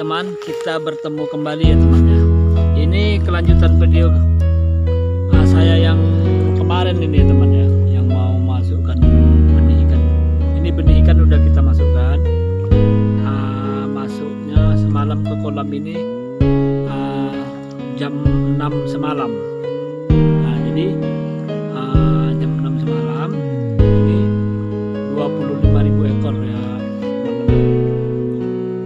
teman, kita bertemu kembali ya teman ya. Ini kelanjutan video saya yang kemarin ini ya teman ya, yang mau masukkan benih ikan. Ini benih ikan udah kita masukkan. Masuknya semalam ke kolam ini jam 6 semalam. Nah jadi jam 6 semalam ini 25.000 ekor ya teman-teman.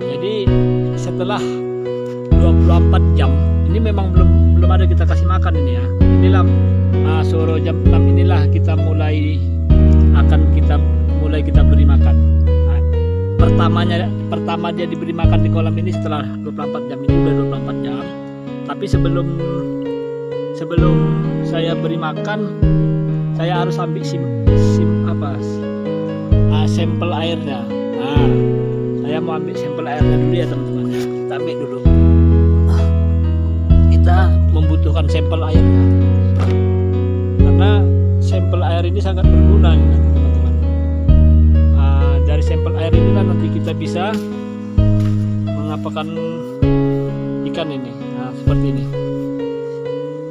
Jadi setelah 24 jam ini memang belum ada kita kasih makan ini ya. Inilah sore jam 6 inilah kita mulai beri makan. Nah, pertama dia diberi makan di kolam ini setelah 24 jam. Ini udah 24 jam. Tapi sebelum saya beri makan, saya harus ambil sampel airnya. Nah, saya mau ambil sampel airnya dulu ya teman-teman ya. Kita ambil dulu. Kita membutuhkan sampel airnya karena sampel air ini sangat berguna nih, teman-teman. Dari sampel air ini nanti kita bisa mengapakan ikan ini. Nah seperti ini.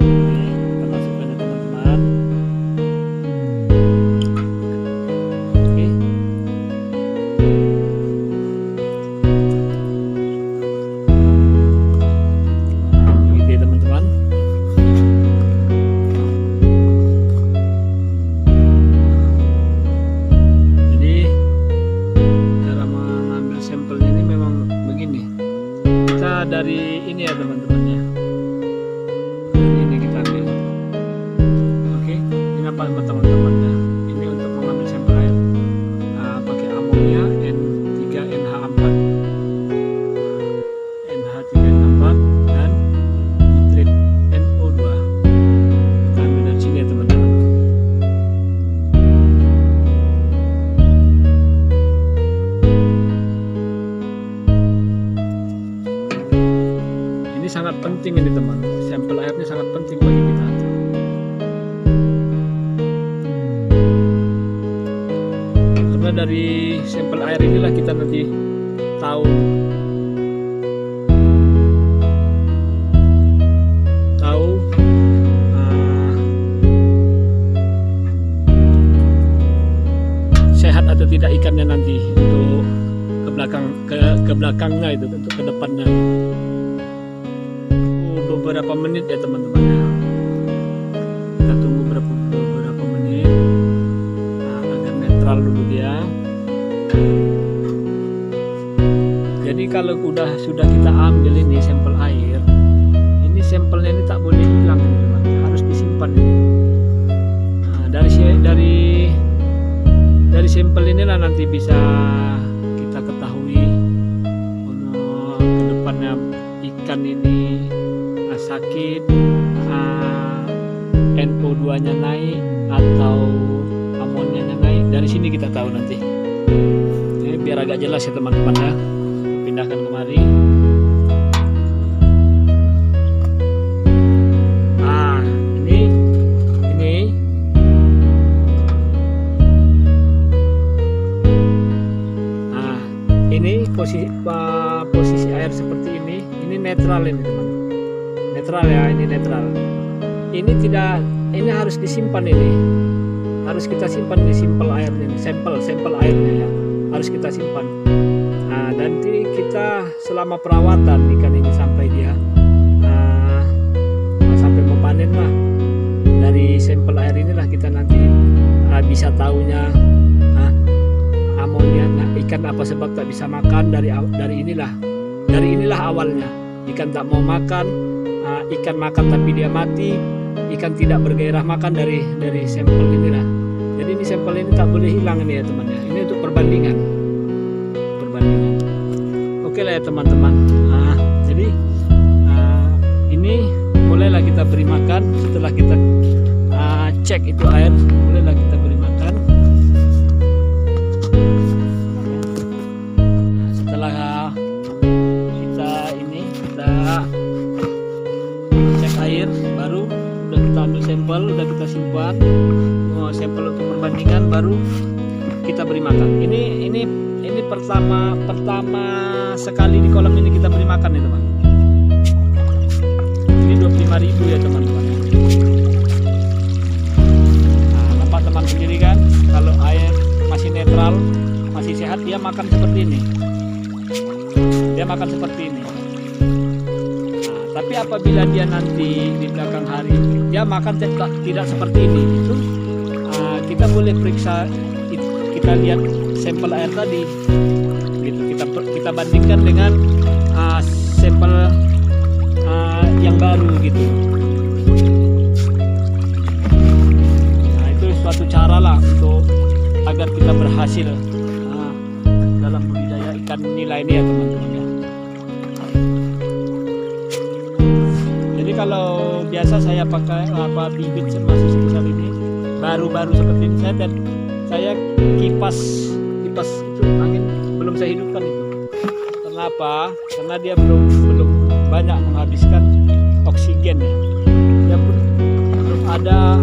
Kita masukkan ya teman-teman. Oke. Begitu ya teman-teman. Jadi cara mengambil sampelnya ini memang begini. Kita dari ini ya teman-teman ya. Ini kita ambil. Oke, ini apa teman-teman ya? Ini untuk mengambil sampel air. Pakai amonia N3NH4, NH3NH4 dan nitrit NO2. Kita ambil dari sini ya teman-teman. Ini sangat penting ini teman, sampel airnya sangat penting bagi kita. Karena dari sampel air inilah kita nanti tahu sehat atau tidak ikannya nanti untuk ke belakangnya itu, untuk ke depannya. Beberapa menit ya teman-teman ya. Kita tunggu beberapa menit agar netral dulu dia. Jadi kalau sudah kita ambil ini sampel air, ini sampelnya ini tak boleh hilang teman-teman, harus disimpan ini. Nah, dari sampel inilah nanti bisa kita ketahui ke depannya ikan ini sakit, NO2 nya naik atau amonianya naik. Dari sini kita tahu nanti. Ini biar agak jelas ya teman-teman ya. Pindahkan kemari. Ini posisi air seperti ini. Ini netral ini teman. Netral ya, ini netral. Ini harus disimpan ini. Harus kita simpan di sampel airnya ini, sampel airnya ya. Harus kita simpan. Nah, nanti kita selama perawatan ikan ini sampai dia sampai mau panen lah. Dari sampel air inilah kita nanti bisa tahunya amonia ikan apa sebab tak bisa makan. Dari inilah awalnya. Ikan tak mau makan, ikan makan tapi dia mati, ikan tidak bergairah makan dari sampel inilah. Jadi ini sampel ini tak boleh hilang ini ya teman ya. Ini untuk perbandingan. Oke lah ya teman-teman. Jadi ini mulailah kita beri makan. Setelah kita cek itu air, mulailah kita beri makan. Setelah kita cek air, baru udah kita ambil sampel, udah kita simpan sampel untuk perbandingan, baru kita beri makan. Ini pertama sekali di kolam ini kita beri makan makan nih teman. Ini 25.000 ya teman-teman. Nah, nampak teman sendiri kan, kalau air masih netral, masih sehat, dia makan seperti ini. Dia makan seperti ini. Nah, tapi apabila dia nanti di belakang hari dia makan tidak seperti ini, itu kita boleh periksa, kita lihat sampel air tadi, gitu. Kita bandingkan dengan sampel yang baru gitu. Nah, itu suatu cara lah untuk agar kita berhasil dalam budidaya ikan nila ini ya teman-teman ya. Jadi kalau biasa saya pakai bibit masih sebesar ini, baru-baru seperti ini, saya kipas itu angin belum saya hidupkan itu. Kenapa? Karena dia belum banyak menghabiskan oksigen ya. Dia pun belum ada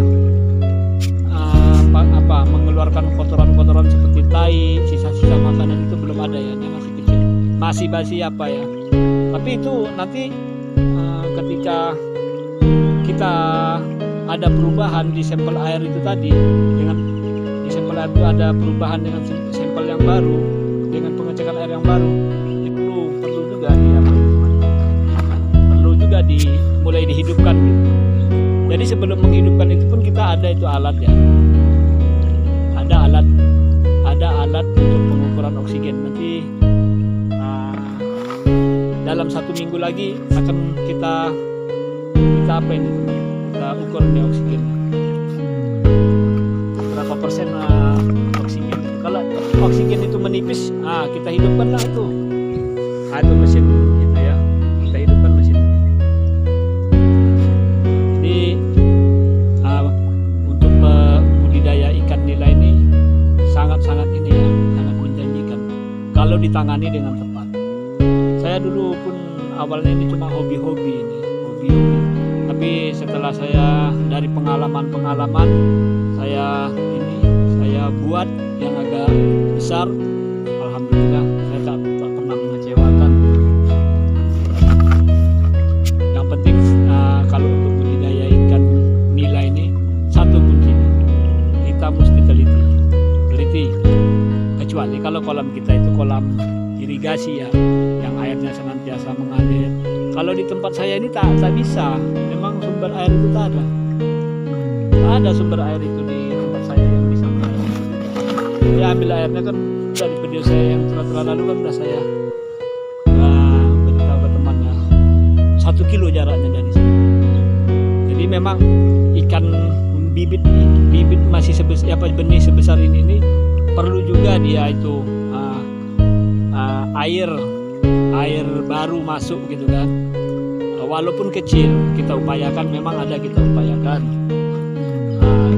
mengeluarkan kotoran-kotoran seperti tai, sisa-sisa makanan itu belum ada ya. Dia masih kecil, masih basi apa ya. Tapi itu nanti ketika kita ada perubahan di sampel air itu tadi, dengan di sampel air itu ada perubahan dengan sampel yang baru, dengan pengecekan air yang baru, perlu juga mulai dihidupkan gitu. Jadi sebelum menghidupkan itu pun kita ada itu alat ya, ada alat untuk pengukuran oksigen. Nanti dalam 1 minggu lagi akan kita apa ini, kita ukur nih oksigen berapa persen oksigen. Kalau oksigen itu menipis, kita hidupkan lah itu mesin gitu ya, kita hidupkan mesin. Jadi untuk budidaya ikan nila ini sangat ini ya, sangat menjanjikan kalau ditangani dengan tepat. Saya dulu pun awalnya ini cuma hobi-hobi, tapi setelah saya dari pengalaman saya buat yang agak besar, alhamdulillah saya tak pernah mengecewakan. Yang penting kalau untuk budidaya ikan nila ini, satu kuncinya kita mesti teliti. Kecuali kalau kolam kita itu kolam irigasi ya, yang airnya senantiasa mengalir. Kalau di tempat saya ini tak bisa, memang sumber air itu tak ada sumber air itu di tempat saya yang bisa mengalir. Dia ambil airnya kan dari video saya yang telah lalu kan udah saya beritahu ke temannya, 1 kilo jaraknya dari sini. Jadi memang ikan bibit masih benih sebesar ini perlu juga dia itu air baru masuk gitu kan. Walaupun kecil kita upayakan, memang ada kita upayakan.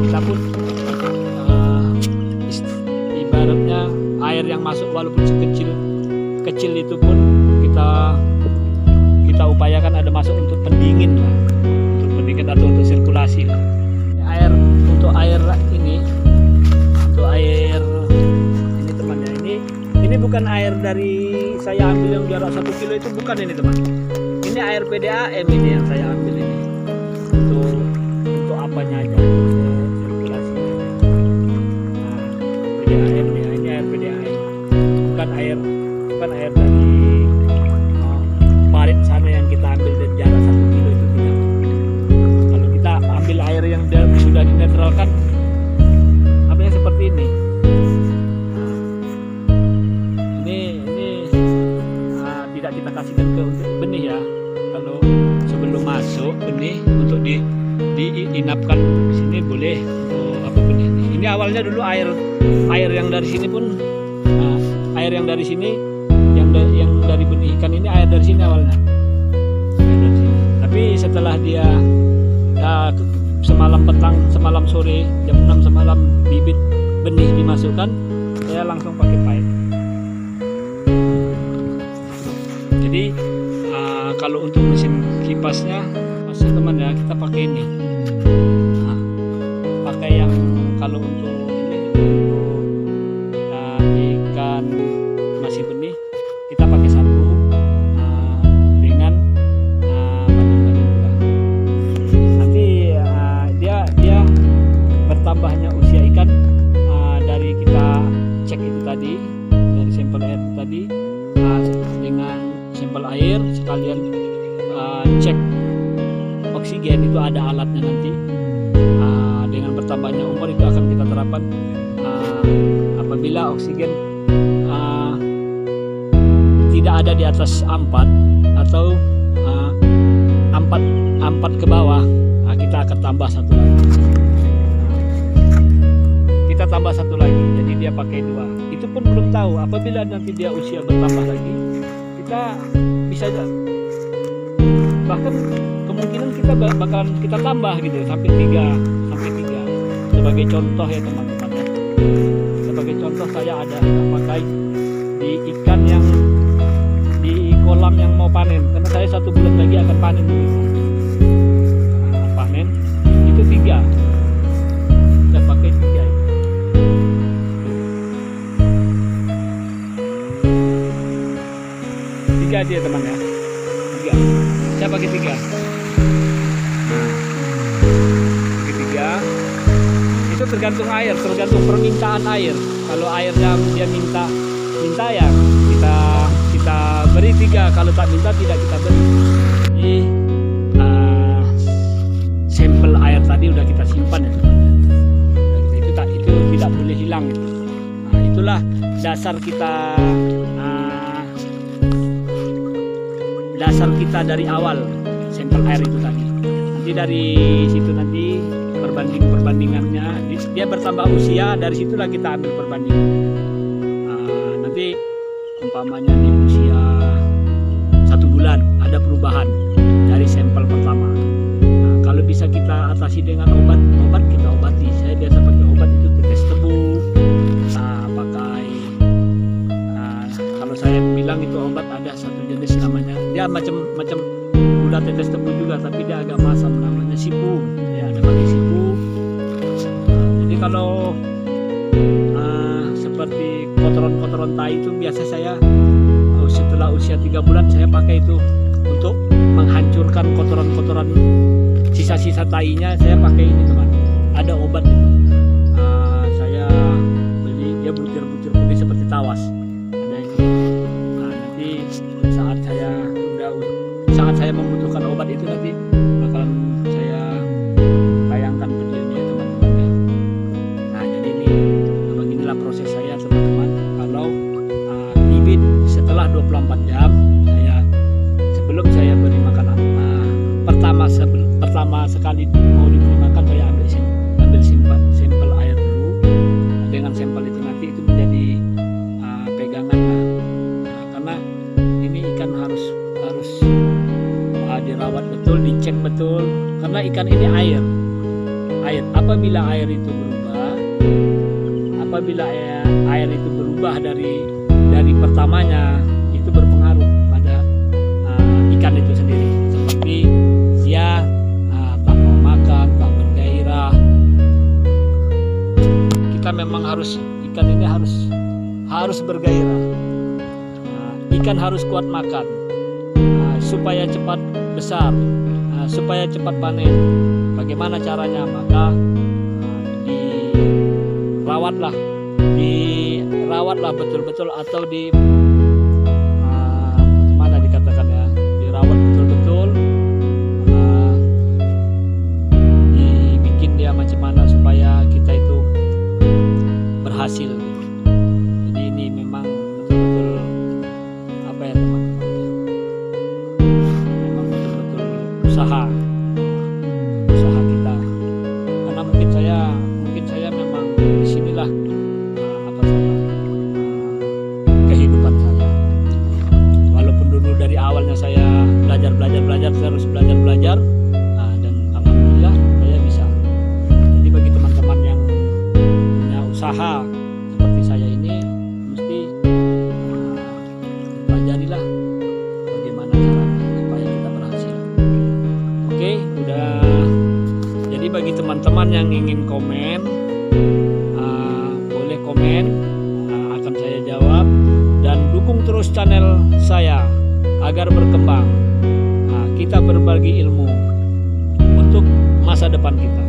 Kita pun ibaratnya air yang masuk walaupun sekecil itu pun kita upayakan ada masuk untuk pendingin lah, untuk pendingin atau untuk sirkulasi lah. Untuk air ini temannya, ini bukan air dari saya ambil yang jarak 1 kilo itu, bukan ini teman. Ini air PDAM ini yang saya ambil ini untuk apanya aja, sirkulasi. PDAM ya, ini air PDAM, bukan air dari parit sana yang kita ambil dari jarak 1 kilo itu tidak. Kalau kita ambil air yang sudah dinetralkan, apanya seperti ini. Tidak kita kasihkan ke benih ya. Kalau sebelum masuk benih untuk diinapkan di sini boleh untuk benih ini. Ini awalnya dulu air yang dari sini pun air yang dari sini yang dari benih ikan ini, air dari sini awalnya. Air dari sini. Tapi setelah dia semalam sore jam 6 semalam bibit benih dimasukkan, saya langsung pakai pipe. Jadi kalau untuk mesin kipasnya teman ya, kita pakai ini, pakai yang kalau untuk ini ikan masih benih kita pakai 1, sampel air, sekalian cek oksigen. Itu ada alatnya nanti. Dengan bertambahnya umur itu akan kita terapkan apabila oksigen tidak ada di atas 4 atau 4 ke bawah, kita akan tambah satu lagi. Kita tambah satu lagi, jadi dia pakai 2. Itu pun belum tahu. Apabila nanti dia usia bertambah lagi, kita bisa bahkan kemungkinan kita bakalan kita tambah gitu sampai 3 sebagai contoh ya teman-teman ya. Sebagai contoh saya ada pakai di ikan yang di kolam yang mau panen, karena saya 1 bulan lagi akan panen gitu. Panen itu 3, saya pakai 3 ya. Dia teman ya, 3, saya pakai 3. Pakai 3. Itu tergantung air, tergantung permintaan air. Kalau airnya dia minta ya kita beri 3, kalau tak minta tidak kita beri. Ini sampel air tadi udah kita simpan ya teman. Itu tidak boleh hilang gitu. Nah, itulah dasar kita dari awal, sampel air itu tadi. Nanti dari situ nanti perbandingannya, dia bertambah usia, dari situlah kita ambil perbandingan. Nanti umpamanya di usia 1 bulan ada perubahan dari sampel pertama. Kalau bisa kita atasi dengan obat kita obati. Saya biasa pakai obat itu tetes tebu, pakai kalau saya bilang itu obat ada satu jenis namanya, dia macam udah tetes tebu juga, tapi dia agak masam, namanya sipu ya, ada pakai sipu. Jadi kalau seperti kotoran tai itu biasa saya setelah usia 3 bulan saya pakai itu untuk menghancurkan kotoran sisa-sisa tainya. Saya pakai ini teman, ada obat itu. Saya beli, dia butir-butir putih seperti tawas, ada itu. Nanti saat saya membutuhkan obat itu, nanti bakalan saya tayangkan videonya ya teman-teman ya. Nah jadi beginilah proses saya teman-teman. Kalau bibit setelah 24 jam, sebelum saya beri makanan, pertama sekali mau diberi makan, saya ambil sampel air dulu. Dengan sampel itu nanti itu menjadi pegangan karena ini ikan harus dirawat betul, dicek betul, karena ikan ini air. Apabila air itu berubah dari pertamanya, itu berpengaruh pada ikan itu sendiri, seperti dia tak mau makan, tak bergairah. Kita memang ikan ini harus bergairah. Ikan harus kuat makan supaya cepat besar, supaya cepat panen. Bagaimana caranya? Maka dirawatlah betul-betul, atau bagaimana dikatakan ya, dirawat betul-betul, dibikin dia macam mana supaya kita itu berhasil. Jadi ini memang betul-betul apa ya teman-teman, memang betul-betul usaha kita, karena mungkin saya memang disinilah kehidupan saya. Walaupun dulu dari awalnya saya belajar terus belajar, dan alhamdulillah saya bisa. Jadi bagi teman-teman yang punya usaha seperti saya ini, mesti pelajarilah bagaimana caranya supaya kita berhasil. Oke, udah. Jadi bagi teman-teman yang ingin komen, boleh komen, akan saya jawab, dan dukung terus channel saya agar berkembang. Kita berbagi ilmu untuk masa depan kita.